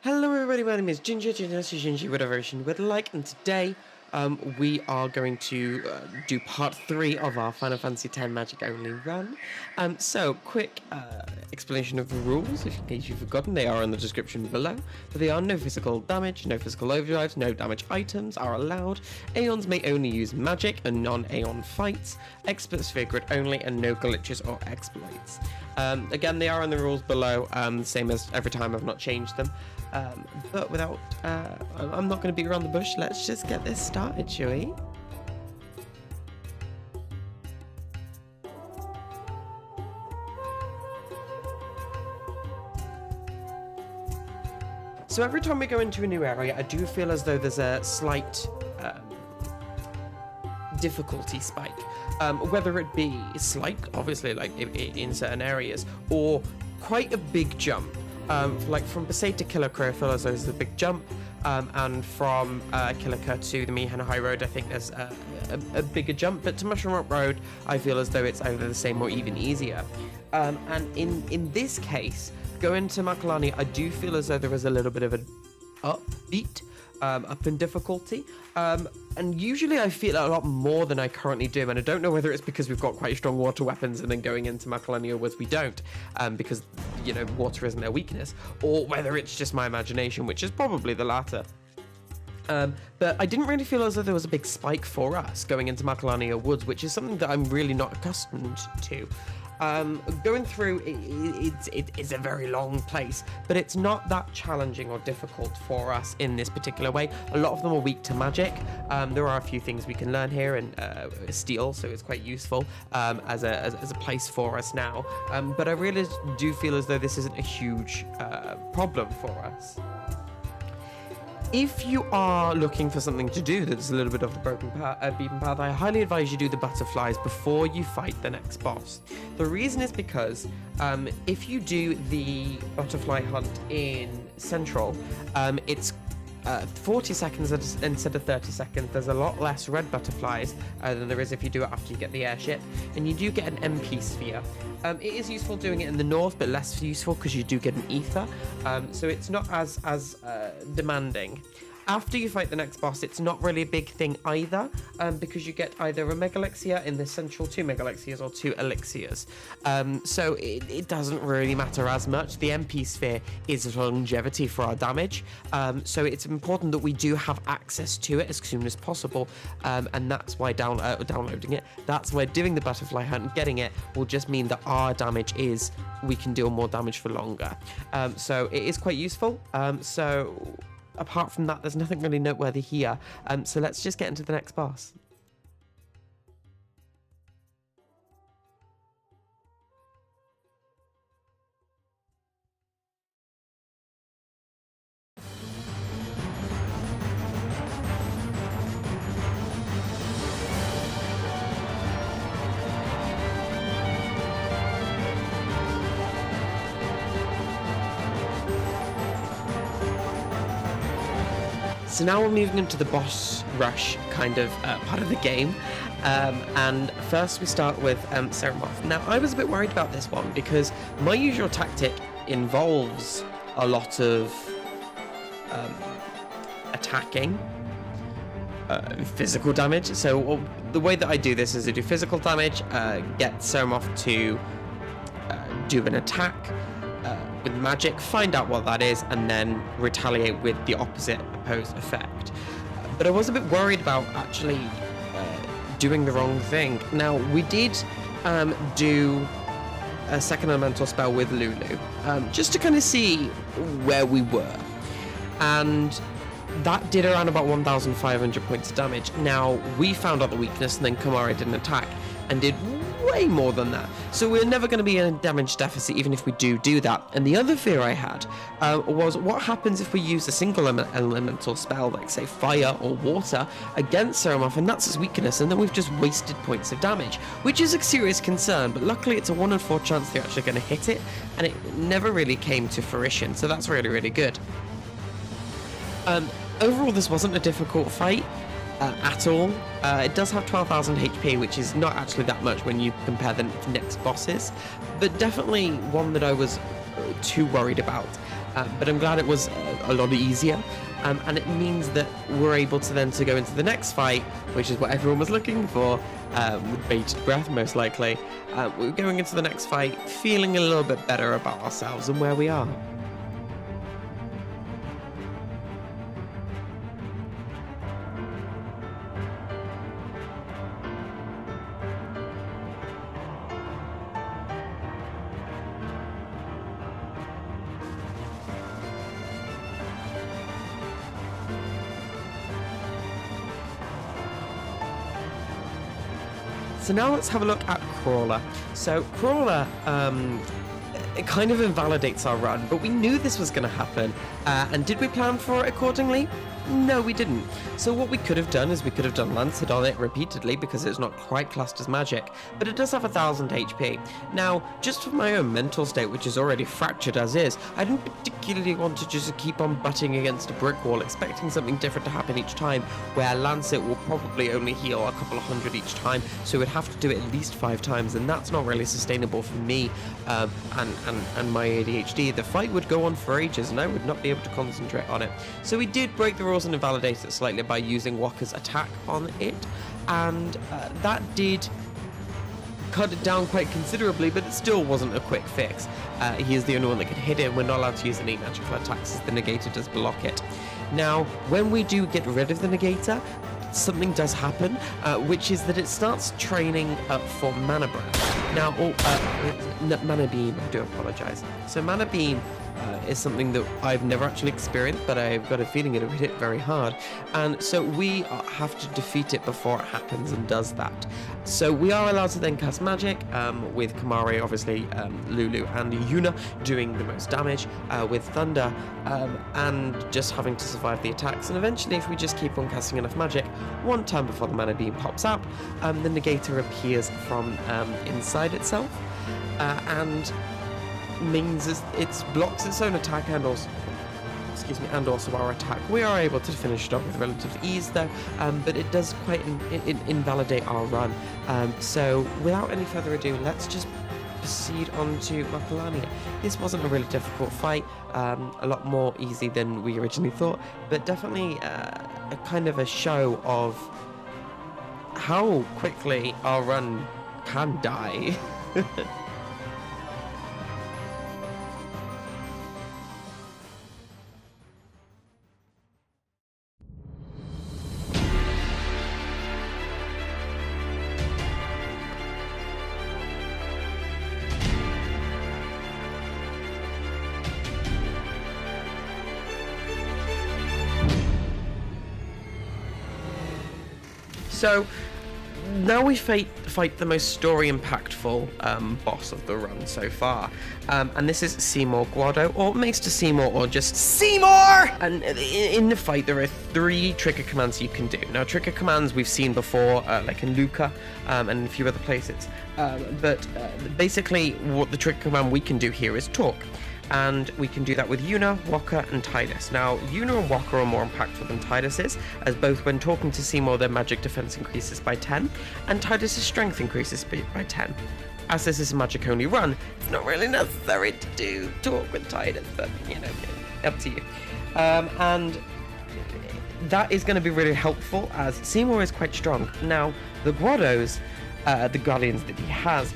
Hello everybody, my name is Ginger with a version with like, and today we are going to do part 3 of our Final Fantasy X Magic Only run. So, quick explanation of the rules, if in case you've forgotten, they are in the description below. But they are: no physical damage, no physical overdrives, no damage items are allowed, Aeons may only use magic and non-Aeon fights, expert sphere grid only, and no glitches or exploits. Again, they are in the rules below, same as every time. I've not changed them. But without, I'm not going to beat around the bush. Let's just get this started, shall we? So every time we go into a new area, I do feel as though there's a slight difficulty spike. Whether it be slight, obviously, like in certain areas, or quite a big jump. Like from Besaid to Killiker, I feel as though there's a big jump, and from Killiker to the Mihan High Road, I think there's a bigger jump, but to Mushroom Rock Road, I feel as though it's either the same or even easier. And in this case, going to Makalani, I do feel as though there is a little bit of an upbeat, up in difficulty, and usually I feel a lot more than I currently do, and I don't know whether it's because we've got quite strong water weapons and then going into Makalani was we don't, because, you know, water isn't their weakness, or whether it's just my imagination, which is probably the latter. But I didn't really feel as though there was a big spike for us going into Makalani Woods, which is something that I'm really not accustomed to. Going through, it's a very long place, but it's not that challenging or difficult for us in this particular way. A lot of them are weak to magic. There are a few things we can learn here, and steel, so it's quite useful as a place for us now. But I really do feel as though this isn't a huge problem for us. If you are looking for something to do that's a little bit off the beaten path, I highly advise you do the butterflies before you fight the next boss. The reason is because if you do the butterfly hunt in Central, it's 40 seconds instead of 30 seconds. There's a lot less red butterflies than there is if you do it after you get the airship, and you do get an MP sphere. It is useful doing it in the north, but less useful because you do get an ether, so it's not as demanding. After you fight the next boss, it's not really a big thing either, because you get either a Mega Elixir in the Central, 2 Mega Elixirs, or 2 Elixirs. So it doesn't really matter as much. The MP sphere is longevity for our damage, so it's important that we do have access to it as soon as possible, and that's why downloading it, that's why doing the butterfly hunt and getting it will just mean that our damage is, we can deal more damage for longer. So it is quite useful. So apart from that, there's nothing really noteworthy here, so let's just get into the next boss. So now we're moving into the boss rush kind of part of the game, and first we start with Seremoth. Now I was a bit worried about this one because my usual tactic involves a lot of attacking, physical damage. So the way that I do this is I do physical damage, get Seremoth to do an attack with magic, find out what that is, and then retaliate with the opposite opposed effect. But I was a bit worried about actually doing the wrong thing. Now, we did do a second elemental spell with Lulu, just to kind of see where we were. And that did around about 1,500 points of damage. Now, we found out the weakness, and then Kamara did an attack and did way more than that. So we're never going to be in a damage deficit even if we do that. And the other fear I had was what happens if we use a single elemental spell, like say fire or water, against Seremoth, and that's his weakness, and then we've just wasted points of damage, which is a serious concern. But luckily it's a 1 in 4 chance they're actually going to hit it, and it never really came to fruition, so that's really, really good. Overall, this wasn't a difficult fight at all. It does have 12,000 HP, which is not actually that much when you compare the next bosses, but definitely one that I was too worried about. But I'm glad it was a lot easier. And it means that we're able to then to go into the next fight, which is what everyone was looking for, with bated breath most likely. We're going into the next fight feeling a little bit better about ourselves and where we are. So now let's have a look at Crawler. So Crawler, it kind of invalidates our run, but we knew this was going to happen. And did we plan for it accordingly? No, we didn't. So what we could have done is we could have done Lancet on it repeatedly because it's not quite classed as magic, but it does have 1000 HP. Now, just for my own mental state, which is already fractured as is, I didn't particularly want to just keep on butting against a brick wall, expecting something different to happen each time, where Lancet will probably only heal a couple of hundred each time, so we'd have to do it at least 5 times, and that's not really sustainable for me and my ADHD. The fight would go on for ages, and I would not be able to concentrate on it. So we did break the rules and invalidate it slightly by using Walker's attack on it, and that did cut it down quite considerably, but it still wasn't a quick fix. He is the only one that can hit it. We're not allowed to use any magical attacks as the negator does block it. Now, when we do get rid of the negator, something does happen, which is that it starts training for Mana Breath. Now, Mana Beam, I do apologize. So Mana Beam is something that I've never actually experienced, but I've got a feeling it'll hit it very hard. And so we have to defeat it before it happens and does that. So we are allowed to then cast magic, with Kamari, obviously, Lulu and Yuna doing the most damage, with Thunder, and just having to survive the attacks. And eventually, if we just keep on casting enough magic, one time before the Mana Beam pops up, the negator appears from inside itself, and means it blocks its own attack and also, and also our attack. We are able to finish it off with relative ease though, but it does quite invalidate our run. So without any further ado, let's just proceed on to Makalania. This wasn't a really difficult fight, a lot more easy than we originally thought, but definitely a kind of a show of how quickly our run can die. So now we fight the most story impactful boss of the run so far, and this is Seymour Guado, or Maester Seymour, or just Seymour. And in the fight there are 3 trigger commands you can do. Now trigger commands we've seen before, like in Luca and a few other places, but basically what the trigger command we can do here is talk. And we can do that with Yuna, Walker, and Tidus. Now, Yuna and Walker are more impactful than Tidus is, as both when talking to Seymour, their magic defense increases by 10, and Tidus' strength increases by 10. As this is a magic-only run, it's not really necessary to do talk with Tidus, but, you know, up to you. And that is going to be really helpful, as Seymour is quite strong. Now, the Guados, the Guardians that he has,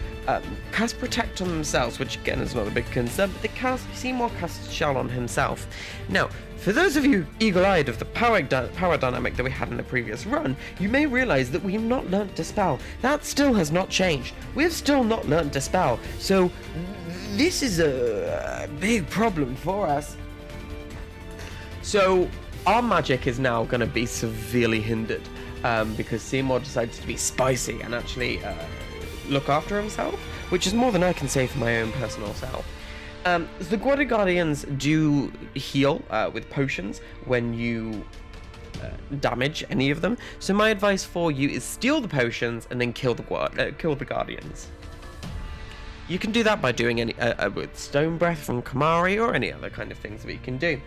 cast Protect on themselves, which again is not a big concern, but Seymour casts Shell on himself. Now, for those of you eagle-eyed of the power dynamic that we had in the previous run, you may realize that we've not learnt Dispel. That still has not changed. We've still not learnt Dispel, so this is a big problem for us. So our magic is now going to be severely hindered, because Seymour decides to be spicy and actually look after himself, which is more than I can say for my own personal self. The Guardian Guardians do heal with potions when you damage any of them, so my advice for you is steal the potions and then kill the Guardians. You can do that by doing any with Stone Breath from Kamari or any other kind of things that you can do.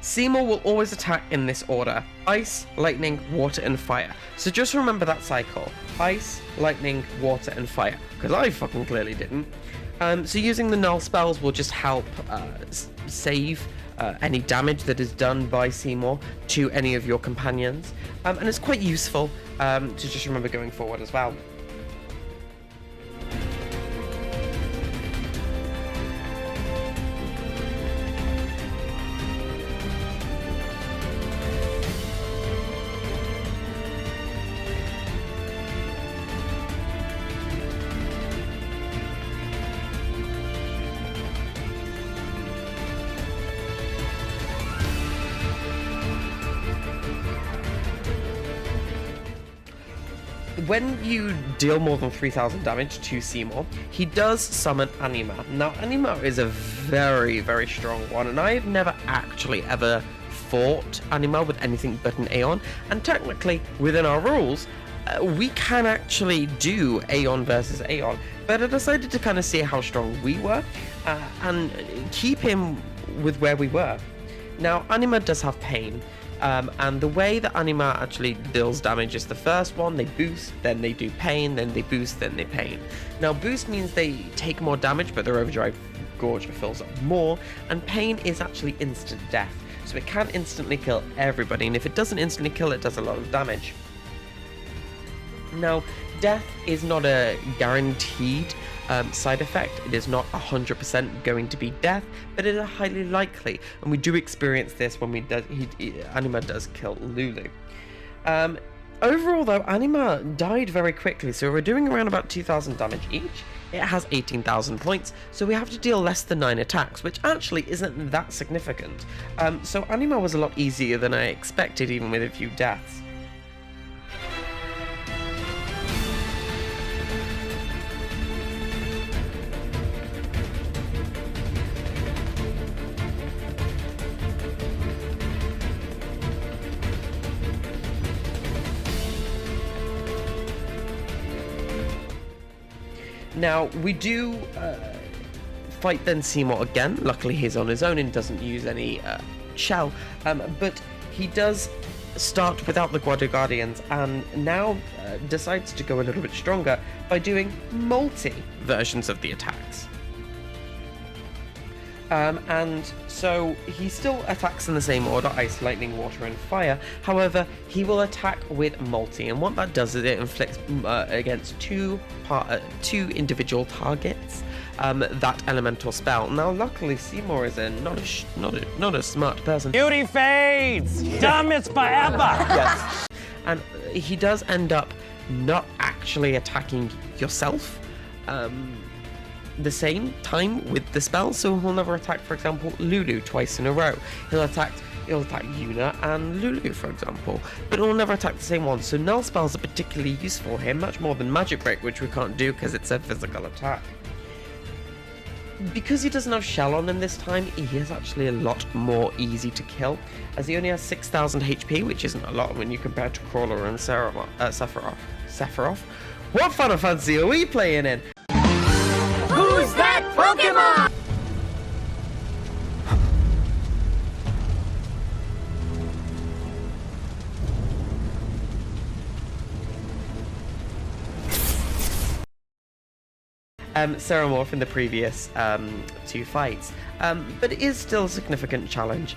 Seymour will always attack in this order: Ice, Lightning, Water, and Fire. So just remember that cycle: Ice, Lightning, Water, and Fire, because I fucking clearly didn't. So using the null spells will just help save any damage that is done by Seymour to any of your companions, and it's quite useful to just remember going forward as well. When you deal more than 3,000 damage to Seymour, he does summon Anima. Now, Anima is a very, very strong one, and I've never actually ever fought Anima with anything but an Aeon, and technically, within our rules, we can actually do Aeon versus Aeon, but I decided to kind of see how strong we were, and keep him with where we were. Now, Anima does have pain, and the way that Anima actually deals damage is the first one, they boost, then they do pain, then they boost, then they pain. Now, boost means they take more damage, but their overdrive gorge fills up more, and pain is actually instant death, so it can instantly kill everybody, and if it doesn't instantly kill, it does a lot of damage. Now, death is not a guaranteed side effect. It is not 100% going to be death, but it is highly likely, and we do experience this when Anima does kill Lulu. Overall though, Anima died very quickly, so we're doing around about 2,000 damage each. It has 18,000 points, so we have to deal less than 9 attacks, which actually isn't that significant. So Anima was a lot easier than I expected, even with a few deaths. Now, we do fight then Seymour again. Luckily, he's on his own and doesn't use any shell, but he does start without the Guado Guardians, and now decides to go a little bit stronger by doing multi-versions of the attacks. And so he still attacks in the same order: ice, lightning, water, and fire. However, he will attack with multi, and what that does is it inflicts against two individual targets that elemental spell. Now, luckily, Seymour is not a smart person. Beauty fades. Dumb is forever. Yes, and he does end up not actually attacking yourself the same time with the spell, so he'll never attack, for example, Lulu twice in a row. He'll attack Yuna and Lulu, for example, but he'll never attack the same one. So null spells are particularly useful here, much more than Magic Break, which we can't do because it's a physical attack. Because he doesn't have Shell on him this time, he is actually a lot more easy to kill, as he only has 6,000 HP, which isn't a lot when you compare to Crawler and Sephiroth. What Final Fantasy are we playing in? Who's that Pokemon? Ceramorph in the previous two fights, but it is still a significant challenge.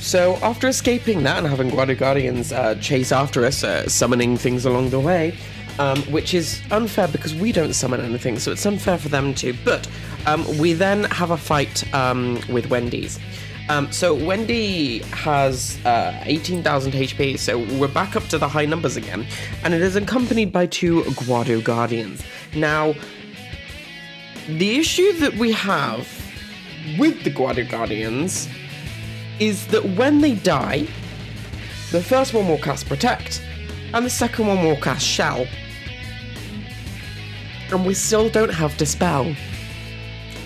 So after escaping that and having Guardian Guardians chase after us, summoning things along the way, which is unfair because we don't summon anything, so it's unfair for them to. But we then have a fight with Wendy's. So Wendy has 18,000 HP, so we're back up to the high numbers again, and it is accompanied by 2 Guado Guardians. Now, the issue that we have with the Guado Guardians is that when they die, the first one will cast Protect, and the second one will cast Shell. And we still don't have Dispel.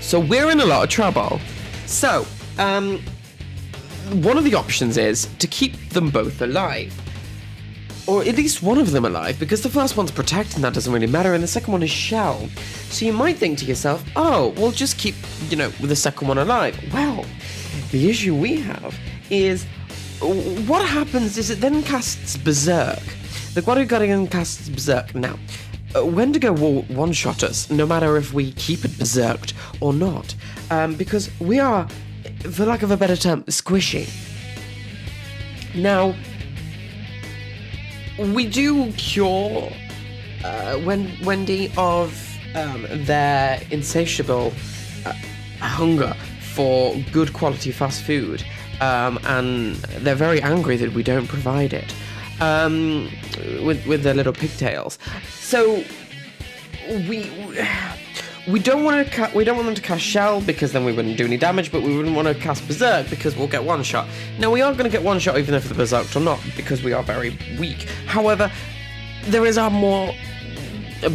So we're in a lot of trouble. So, one of the options is to keep them both alive. Or at least one of them alive, because the first one's Protect and that doesn't really matter, and the second one is Shell. So you might think to yourself, oh, we'll just keep, the second one alive. Well, the issue we have is what happens is it then casts Berserk. The Guardian Guardian casts Berserk. Now, Wendigo will one-shot us, no matter if we keep it berserked or not, because we are, for lack of a better term, squishy. Now, we do cure Wendy of their insatiable hunger for good quality fast food, and they're very angry that we don't provide it. With their little pigtails. So we don't want them to cast Shell because then we wouldn't do any damage, but we wouldn't want to cast Berserk because we'll get one shot. Now we are going to get one shot even if the Berserked or not, because we are very weak. However, there is a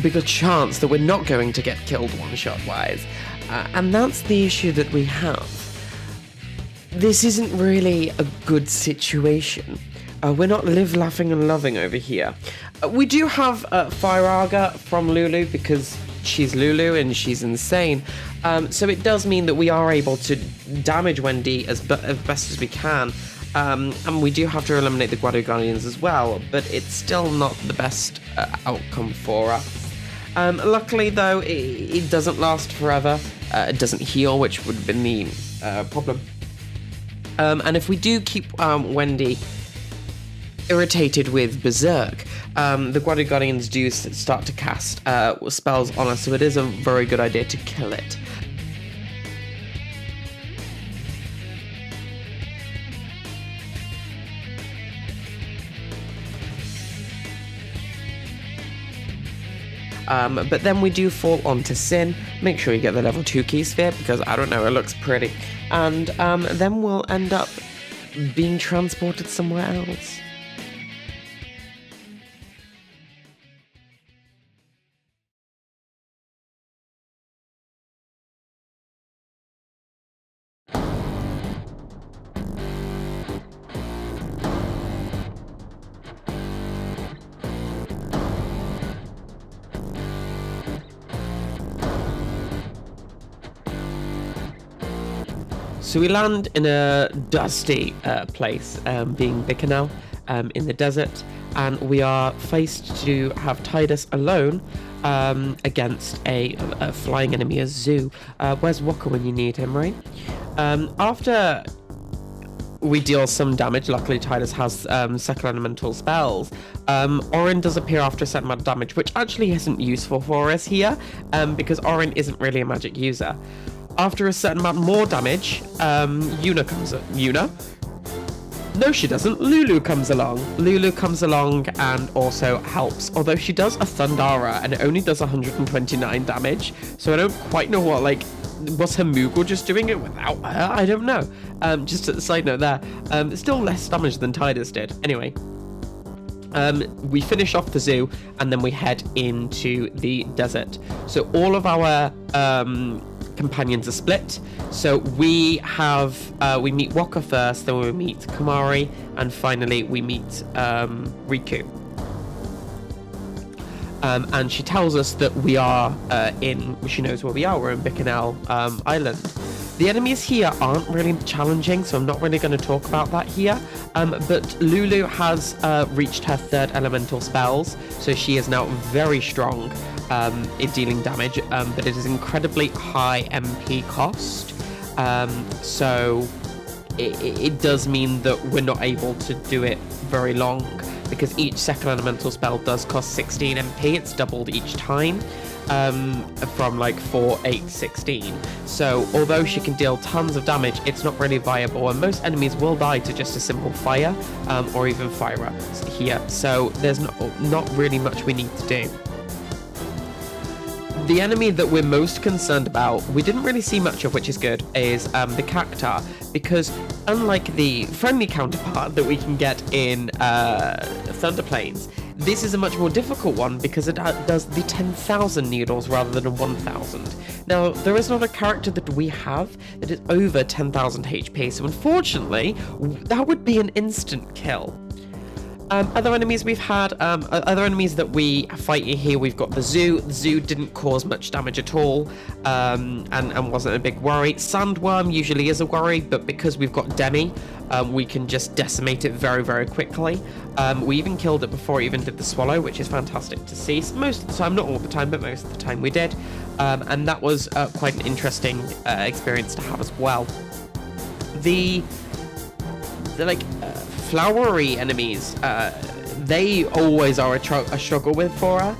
bigger chance that we're not going to get killed one shot wise, and that's the issue that we have. This isn't really a good situation. We're not live, laughing, and loving over here. We do have Fire Arga from Lulu because she's Lulu and she's insane. So it does mean that we are able to damage Wendy as best as we can. And we do have to eliminate the Guado Guardians as well, but it's still not the best outcome for us. Luckily, though, it doesn't last forever. It doesn't heal, which would have been the problem. And if we do keep Wendy irritated with Berserk, the Guado Guardians do start to cast spells on us, so it is a very good idea to kill it. But then we do fall onto Sin. Make sure you get the level 2 key sphere, because I don't know, it looks pretty. And then we'll end up being transported somewhere else. So we land in a dusty place, being Bikanel, in the desert, and we are faced to have Tidus alone against a flying enemy, a zoo. Where's Walker when you need him, right? After we deal some damage, luckily Tidus has second elemental spells. Orin does appear after a certain amount of damage, which actually isn't useful for us here, because Orin isn't really a magic user. After a certain amount more damage, Yuna comes up. Yuna? No, she doesn't. Lulu comes along. Lulu comes along and also helps, although she does a Thundara and it only does 129 damage. So I don't quite know was her Moogle just doing it without her? I don't know. Just a side note there. It's still less damage than Tidus did. Anyway. We finish off the zoo and then we head into the desert. So all of our companions are split. So we meet Waka first, then we meet Kamari, and finally we meet Riku. And she tells us that we are she knows where we are. We're in Bikanel Island. The enemies here aren't really challenging, so I'm not really going to talk about that here. But Lulu has reached her third elemental spells, so she is now very strong in dealing damage, but it is incredibly high MP cost. So it does mean that we're not able to do it very long, because each second elemental spell does cost 16 MP. It's doubled each time, from like 4, 8, 16. So although she can deal tons of damage, it's not really viable, and most enemies will die to just a simple fire, or even fire here. So there's not really much we need to do. The enemy that we're most concerned about, we didn't really see much of, which is good, is the Cactar, because unlike the friendly counterpart that we can get in Thunder Plains, this is a much more difficult one because it does the 10,000 needles rather than 1,000. Now, there is not a character that we have that is over 10,000 HP, so unfortunately, that would be an instant kill. Other enemies we've had, other enemies that we fight here, we've got the Zoo. The Zoo didn't cause much damage at all, and wasn't a big worry. Sandworm usually is a worry, but because we've got Demi, we can just decimate it very, very quickly. We even killed it before it even did the Swallow, which is fantastic to see. So most of the time, not all the time, but most of the time we did. And that was quite an interesting experience to have as well. The flowery enemies, they always are a struggle with for us,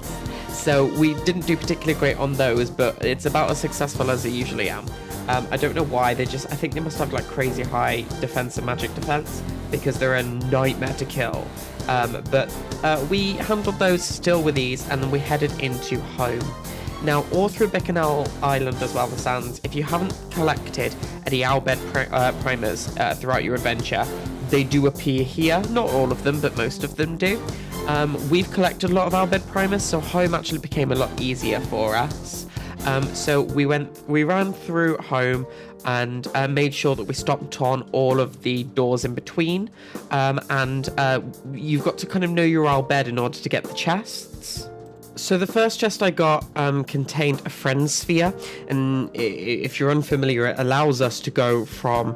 so we didn't do particularly great on those, but it's about as successful as I usually am. I don't know why, I think they must have like crazy high defense and magic defense, because they're a nightmare to kill. But we handled those still with ease, and then we headed into home. Now, all through Bicknell Island as well, the Sands, if you haven't collected any Owlbed primers throughout your adventure, they do appear here. Not all of them, but most of them do. We've collected a lot of Owlbed primers, so home actually became a lot easier for us. So we ran through home and made sure that we stopped on all of the doors in between. And you've got to kind of know your Owlbed in order to get the chests. So the first chest I got contained a friend sphere, and if you're unfamiliar, it allows us to go from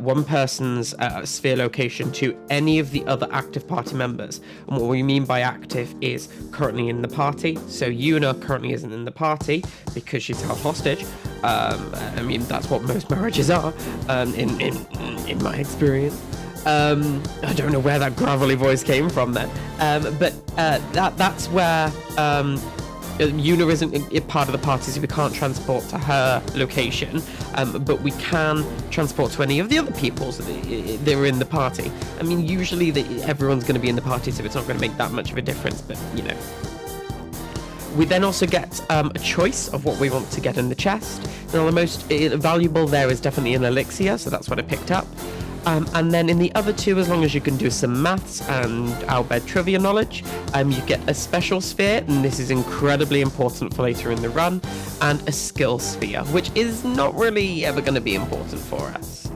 one person's sphere location to any of the other active party members. And what we mean by active is currently in the party. So Yuna currently isn't in the party because she's held hostage. I mean, that's what most marriages are, in my experience. I don't know where that gravelly voice came from then, but that's where Yuna isn't a part of the party, so we can't transport to her location, but we can transport to any of the other people so they're in the party. I mean, usually everyone's going to be in the party, so it's not going to make that much of a difference, but you know. We then also get a choice of what we want to get in the chest. Now, the most valuable there is definitely an elixir, so that's what I picked up. And then in the other two, as long as you can do some maths and Owlbed trivia knowledge, you get a special sphere, and this is incredibly important for later in the run, and a skill sphere, which is not really ever going to be important for us.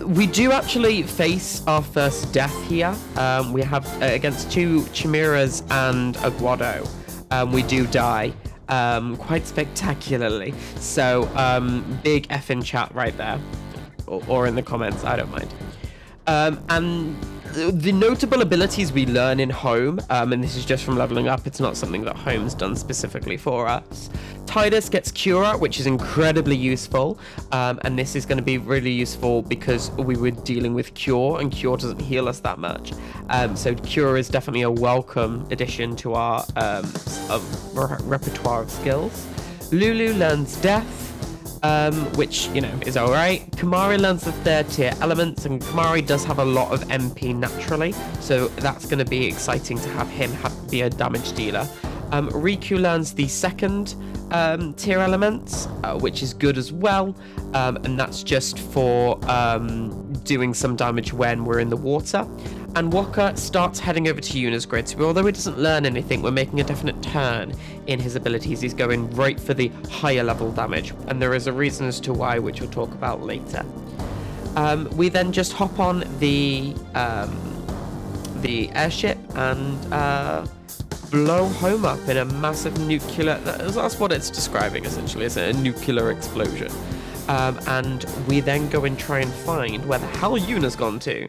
We do actually face our first death here. We have against two Chimeras and a Guado. We do die quite spectacularly. So big F in chat right there. Or in the comments, I don't mind. And the notable abilities we learn in home, and this is just from leveling up, it's not something that home's done specifically for us. Tidus gets Cura, which is incredibly useful, and this is going to be really useful because we were dealing with Cure, and Cure doesn't heal us that much. So Cure is definitely a welcome addition to our repertoire of skills. Lulu learns Death, which, you know, is alright. Kamari learns the 3rd tier elements, and Kamari does have a lot of MP naturally, so that's going to be exciting to have him be a damage dealer. Riku learns the 2nd tier elements, which is good as well, and that's just for doing some damage when we're in the water. And Waka starts heading over to Yuna's grid, so although he doesn't learn anything, we're making a definite turn in his abilities. He's going right for the higher level damage, and there is a reason as to why, which we'll talk about later. We then just hop on the airship and blow home up in a massive nuclear... That's what it's describing, essentially. It's a nuclear explosion. And we then go and try and find where the hell Yuna's gone to.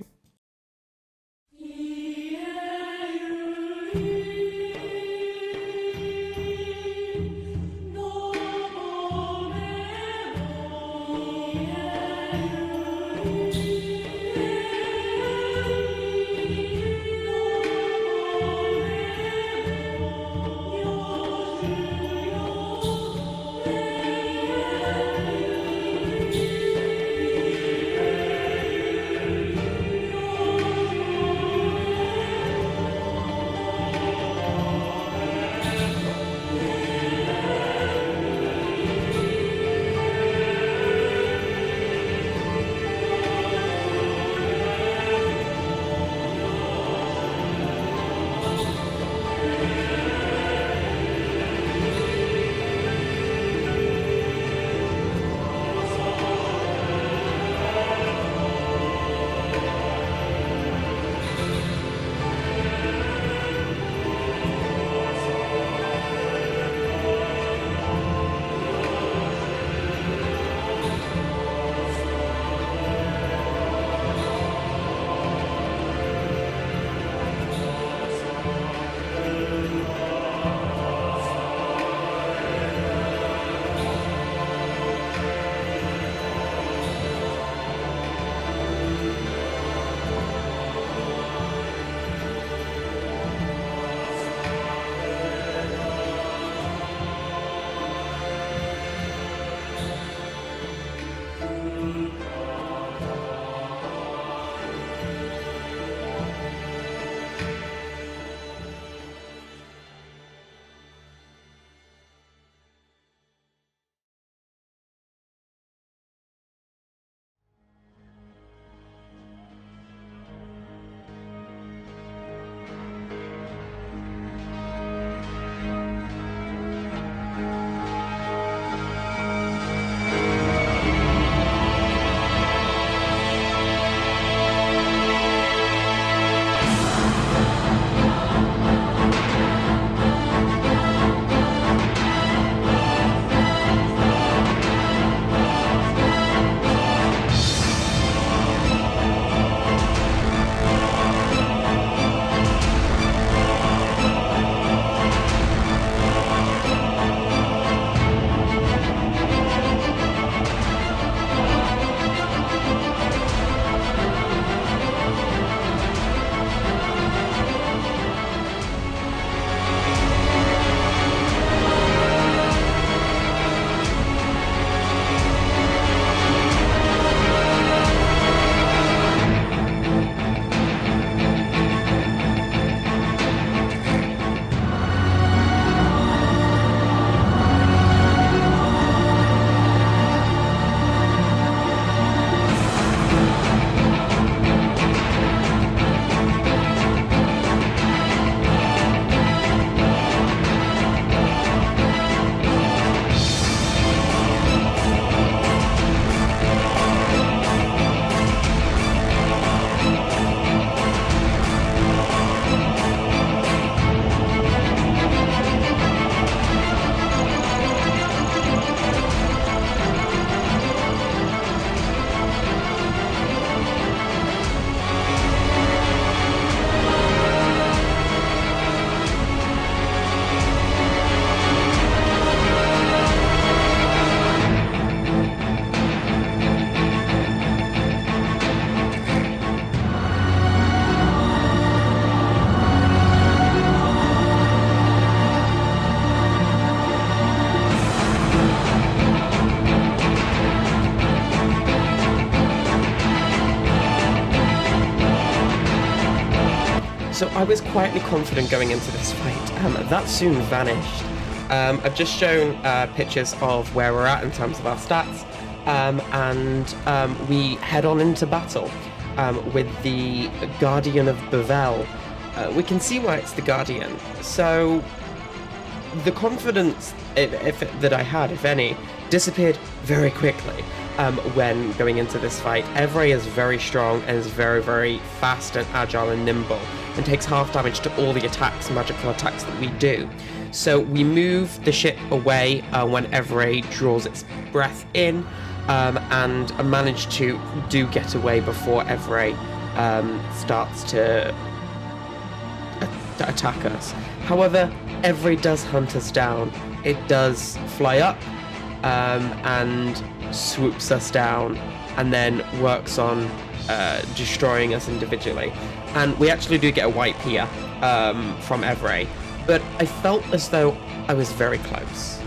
So I was quietly confident going into this fight. That soon vanished. I've just shown pictures of where we're at in terms of our stats, and we head on into battle with the Guardian of Bavel. We can see why it's the Guardian. So the confidence that I had, if any, disappeared very quickly when going into this fight. Evray is very strong and is very, very fast and agile and nimble, and takes half damage to all the attacks, magical attacks that we do. So we move the ship away when Evray draws its breath in, and manage to get away before Evray starts to attack us. However, Evray does hunt us down. It does fly up and swoops us down, and then works on destroying us individually. And we actually do get a wipe here from Evray, but I felt as though I was very close.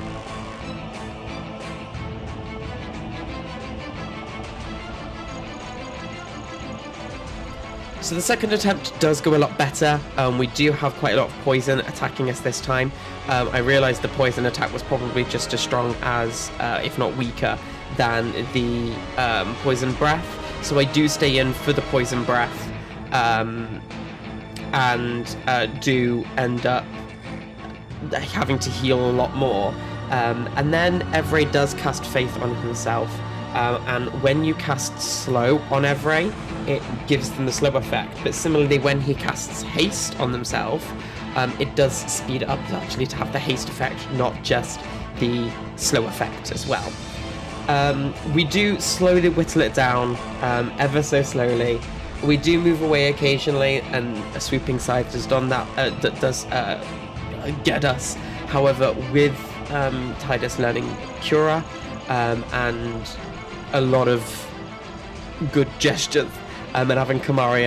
So the second attempt does go a lot better. We do have quite a lot of poison attacking us this time. I realised the poison attack was probably just as strong as, if not weaker, than the poison breath. So I do stay in for the poison breath, and do end up having to heal a lot more. And then Evray does cast Faith on himself. And when you cast slow on Evray, it gives them the slow effect. But similarly, when he casts haste on themselves, it does speed up actually to have the haste effect, not just the slow effect as well. We do slowly whittle it down, ever so slowly. We do move away occasionally, and a swooping scythe has done that. That does get us. However, with Tidus learning Cura and a lot of good gestures, and having Kamari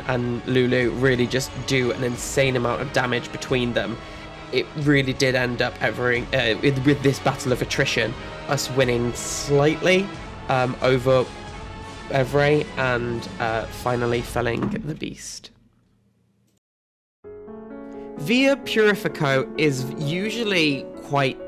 and Lulu really just do an insane amount of damage between them, it really did end up with this battle of attrition, us winning slightly over Evray and finally felling the beast. Via Purifico is usually quite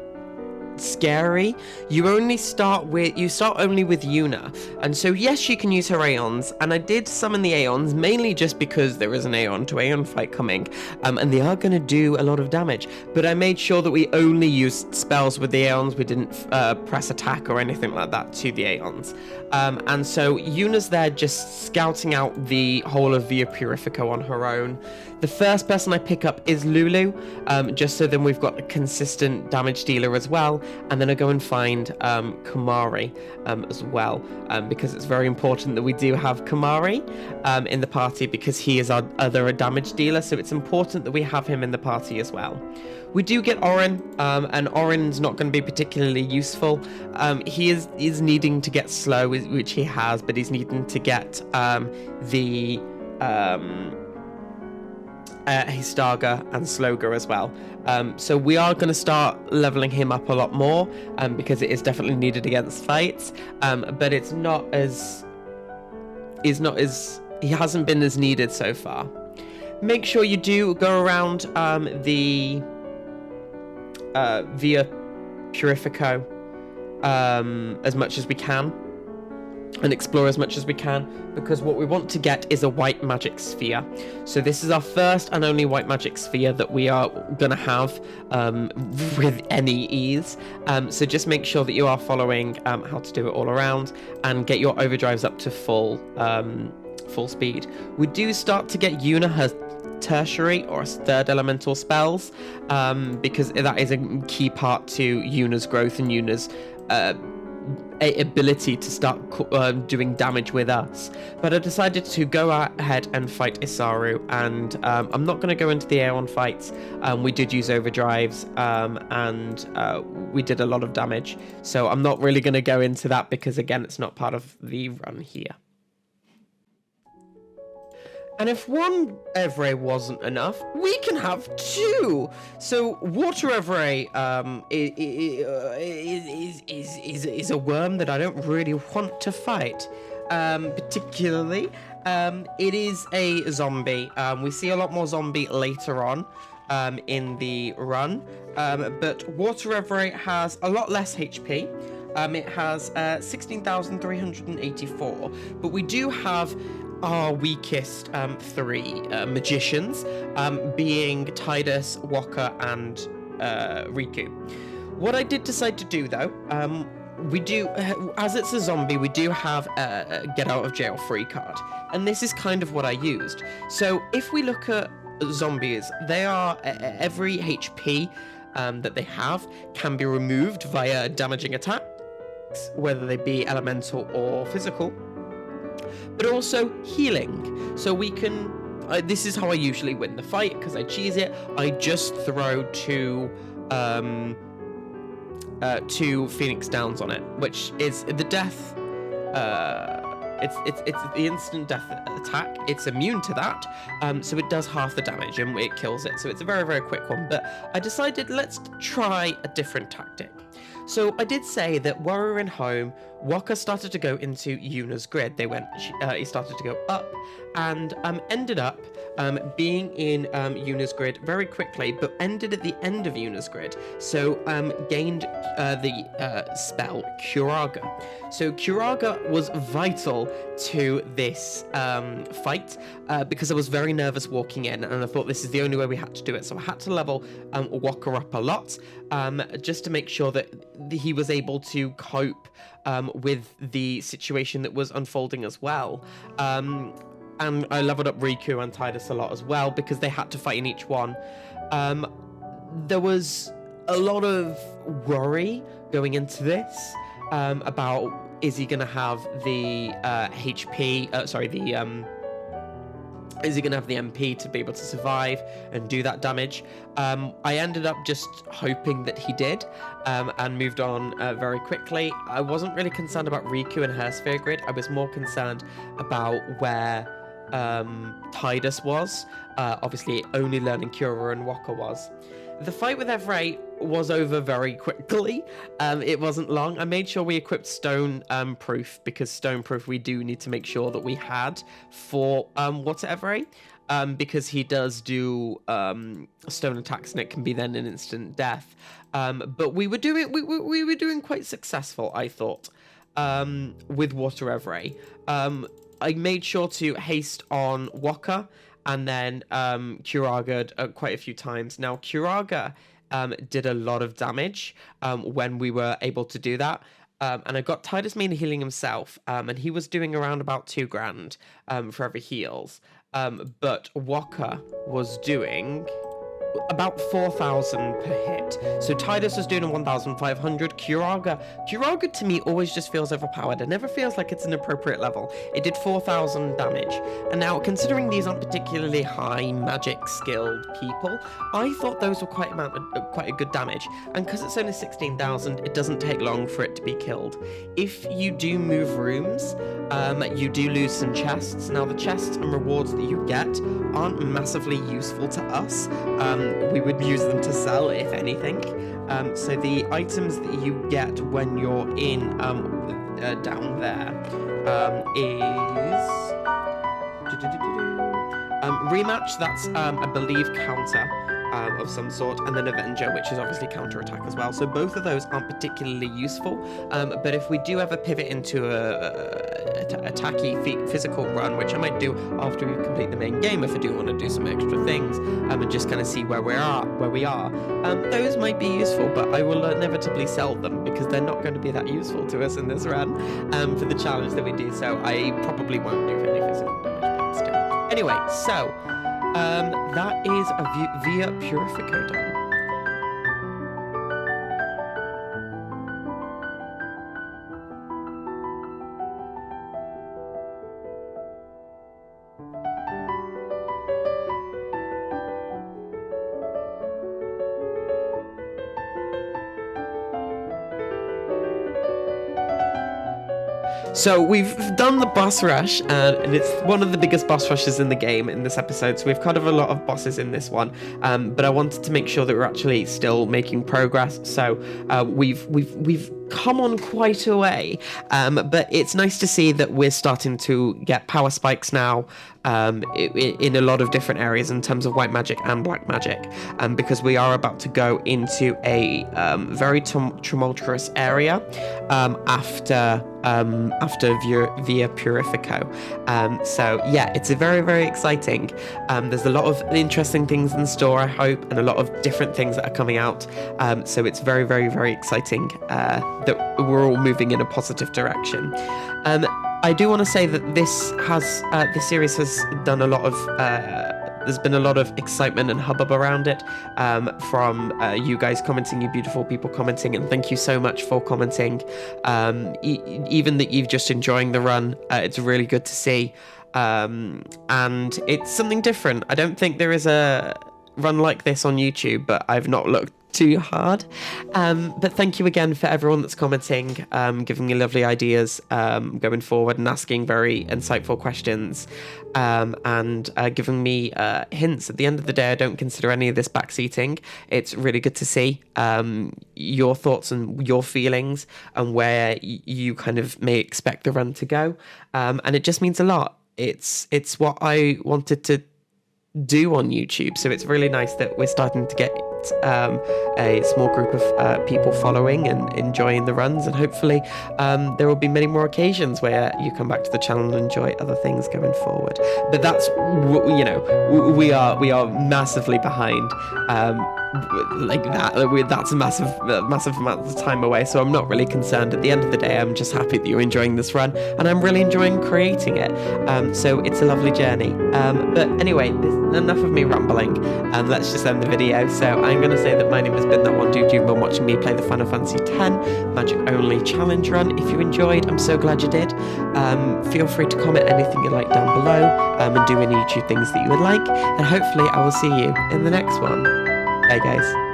scary. You start only with Yuna, and so yes, she can use her Aeons, and I did summon the Aeons mainly just because there is an Aeon to Aeon fight coming, and they are going to do a lot of damage, but I made sure that we only used spells with the Aeons. We didn't press attack or anything like that to the Aeons, and so Yuna's there just scouting out the whole of Via Purifico on her own. The first person I pick up is Lulu, just so then we've got a consistent damage dealer as well. And then I go and find Kamari as well, because it's very important that we do have Kamari in the party, because he is our other damage dealer, so it's important that we have him in the party as well. We do get Orin, and Orin's not going to be particularly useful. He is needing to get slow, which he has, but he's needing to get the Histaga and Sloga as well. So we are going to start leveling him up a lot more, because it is definitely needed against fights, but he hasn't been as needed so far. Make sure you do go around the Via Purifico as much as we can, and explore as much as we can, because what we want to get is a white magic sphere. So this is our first and only white magic sphere that we are gonna have with any ease. So just make sure that you are following how to do it all around, and get your overdrives up to full speed. We do start to get Yuna her tertiary or third elemental spells, because that is a key part to Yuna's growth and Yuna's ability to start doing damage with us. But I decided to go ahead and fight Isaru, and I'm not going to go into the Aeon fights. We did use overdrives, and we did a lot of damage, so I'm not really going to go into that, because again, it's not part of the run here. And if one Evray wasn't enough, we can have two. So Water Evray is a worm that I don't really want to fight, particularly It is a zombie. We see a lot more zombie later on in the run, but Water Reverberate has a lot less HP. It has 16,384, but we do have our weakest three magicians, being Tidus, Waka, and Riku. What I did decide to do, though, we do, as it's a zombie, we do have a get out of jail free card, and this is kind of what I used. So if we look at zombies, they are every HP that they have can be removed via damaging attacks, whether they be elemental or physical, but also healing. So we can, this is how I usually win the fight, because I cheese it. I just throw two Phoenix Downs on it, which is the death, it's the instant death attack. It's immune to that, so it does half the damage and it kills it. So it's a very, very quick one, but I decided let's try a different tactic. So I did say that while we were in home, Waka started to go into Yuna's grid. He started to go up and ended up being in Yuna's grid very quickly, but ended at the end of Yuna's grid. So gained the spell Curaga. So Curaga was vital to this fight because I was very nervous walking in, and I thought this is the only way we had to do it. So I had to level Waka up a lot just to make sure that he was able to cope with the situation that was unfolding as well. And I leveled up Riku and Tidus a lot as well because they had to fight in each one. There was a lot of worry going into this about, is he going to have the is he going to have the MP to be able to survive and do that damage? I ended up just hoping that he did, and moved on very quickly. I wasn't really concerned about Riku and her sphere grid. I was more concerned about where Tidus was. Obviously, only learning Cura and Waka was. The fight with Everett was over very quickly. It wasn't long. I made sure we equipped Stone Proof, because Stone Proof we do need to make sure that we had for Water Everett, because he does do stone attacks and it can be then an instant death. But we were doing quite successful, I thought, with Water Everett. I made sure to haste on Waka, and then Curaga quite a few times. Now, Curaga did a lot of damage when we were able to do that. And I got Tidus mainly healing himself, and he was doing around about 2 grand for every heals. But Waka was doing about 4,000 per hit. So Tidus was doing 1,500. Curaga to me always just feels overpowered. It never feels like it's an appropriate level. It did 4,000 damage. And now, considering these aren't particularly high magic skilled people, I thought those were quite a good damage. And because it's only 16,000, it doesn't take long for it to be killed. If you do move rooms, you do lose some chests. Now, the chests and rewards that you get aren't massively useful to us. We would use them to sell, if anything. So the items that you get when you're in down there is rematch. That's I believe counter of some sort, and then Avenger, which is obviously counter attack as well. So both of those aren't particularly useful. But if we do ever pivot into a attacky physical run, which I might do after we complete the main game, if I do want to do some extra things and just kind of see where we are, those might be useful, but I will inevitably sell them because they're not going to be that useful to us in this run for the challenge that we do. So I probably won't do any physical damage, but still. Anyway, so that is a Via Purifico done. So we've done the boss rush, and it's one of the biggest boss rushes in the game in this episode. So we've covered a lot of bosses in this one, but I wanted to make sure that we're actually still making progress. So we've come on quite a way, but it's nice to see that we're starting to get power spikes now in a lot of different areas in terms of white magic and black magic, because we are about to go into a very tumultuous area after Via Purifico. So yeah, it's a very, very exciting. There's a lot of interesting things in store, I hope, and a lot of different things that are coming out. So it's very, very, very exciting that we're all moving in a positive direction. I do want to say that this series has done a lot of. There's been a lot of excitement and hubbub around it from you guys commenting, you beautiful people commenting, and thank you so much for commenting. Even that you've just enjoying the run, it's really good to see. And it's something different. I don't think there is a run like this on YouTube, but I've not looked too hard. But thank you again for everyone that's commenting, giving me lovely ideas going forward and asking very insightful questions, and giving me hints. At the end of the day, I don't consider any of this backseating. It's really good to see your thoughts and your feelings and where you kind of may expect the run to go, and it just means a lot. It's what I wanted to do on YouTube, so it's really nice that we're starting to get a small group of people following and enjoying the runs, and hopefully there will be many more occasions where you come back to the channel and enjoy other things going forward. But that's, you know, we are massively behind like that. That's a massive amount of time away, so I'm not really concerned. At the end of the day, I'm just happy that you're enjoying this run, and I'm really enjoying creating it. So it's a lovely journey. But anyway, enough of me rambling, and let's just end the video. So I'm going to say that my name has been That One Dude. You've been watching me play the Final Fantasy X Magic Only Challenge Run. If you enjoyed, I'm so glad you did. Feel free to comment anything you like down below, and do any YouTube things that you would like, and hopefully I will see you in the next one. Bye guys.